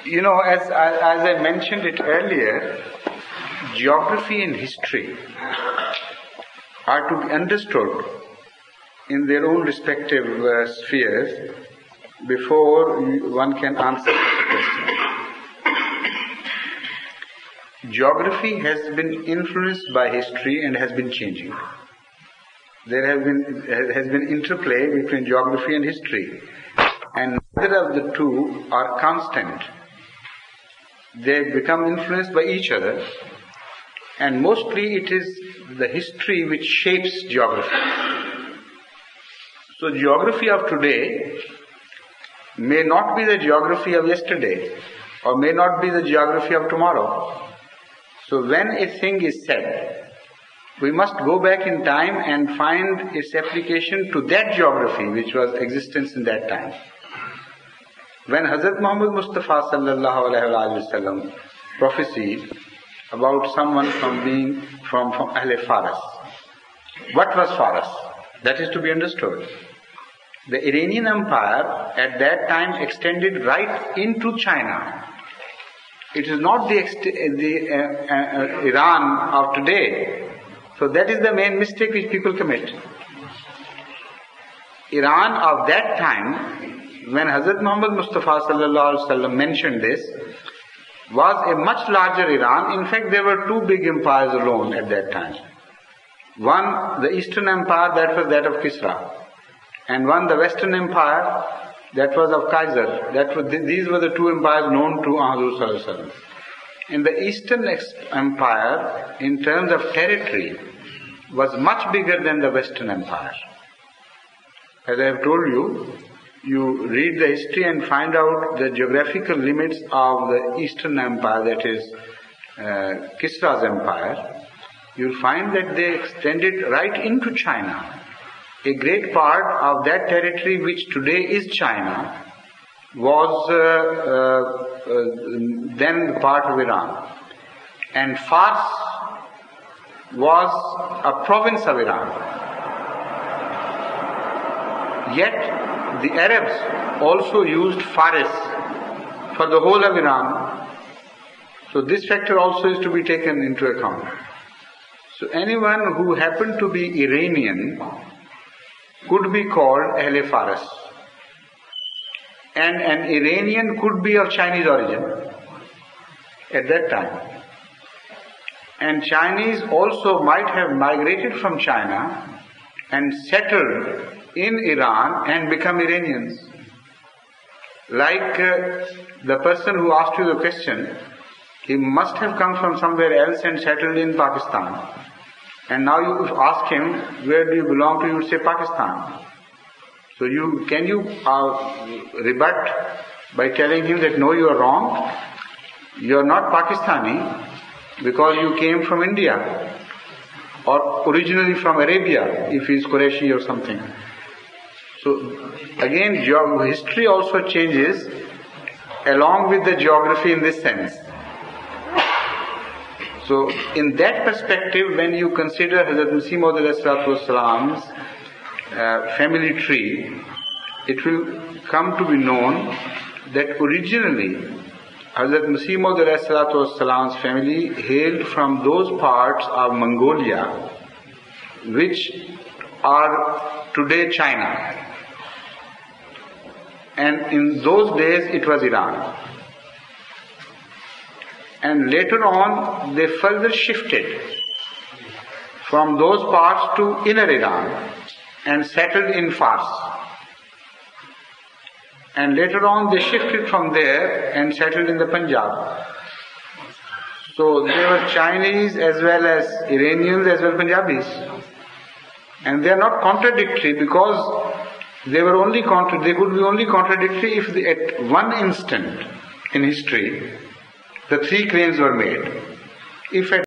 You know, as I mentioned it earlier, geography and history are to be understood in their own respective spheres before one can answer such a question. Geography has been influenced by history and has been changing. There has been interplay between geography and history, and neither of the two are constant. They become influenced by each other, and mostly it is the history which shapes geography. So geography of today may not be the geography of yesterday, or may not be the geography of tomorrow. So when a thing is said, we must go back in time and find its application to that geography which was existence in that time. When Hazrat Muhammad Mustafa sallallahu alaihi wasallam prophesied about someone from Ahle Faras, what was Faras? That is to be understood. The Iranian Empire at that time extended right into China. It is not the Iran of today. So that is the main mistake which people commit. Iran of that time, when Hazrat Muhammad Mustafa sallallahu alaihi wasallam mentioned this, was a much larger Iran. In fact, there were two big empires alone at that time. One, the Eastern Empire, that was that of Kisra, and one, the Western Empire, that was of Kaiser. These were the two empires known to Hazrat sallallahu alaihi wasallam. In the Eastern Empire, in terms of territory, was much bigger than the Western Empire. As I have told you, you read the history and find out the geographical limits of the Eastern Empire, that is Kisra's empire. You'll find that they extended right into China. A great part of that territory which today is China was then part of Iran. And Fars was a province of Iran. Yet the Arabs also used Faris for the whole of Iran. So this factor also is to be taken into account. So anyone who happened to be Iranian could be called Ahle Faras. And an Iranian could be of Chinese origin at that time. And Chinese also might have migrated from China and settled in Iran and become Iranians. Like the person who asked you the question, he must have come from somewhere else and settled in Pakistan. And now you ask him, where do you belong to? You would say Pakistan. So can you rebut by telling him that no, you are wrong? You are not Pakistani because you came from India or originally from Arabia, if he is Qurayshi or something. So again, history also changes along with the geography in this sense. So in that perspective, when you consider Hazrat Masih Maud Salam's family tree, it will come to be known that originally Hazrat Masih Maud Salam's family hailed from those parts of Mongolia which are today China. And in those days it was Iran. And later on they further shifted from those parts to inner Iran and settled in Fars. And later on they shifted from there and settled in the Punjab. So there were Chinese as well as Iranians as well as Punjabis. And they are not contradictory because they could be only contradictory if at one instant in history the three claims were made. If at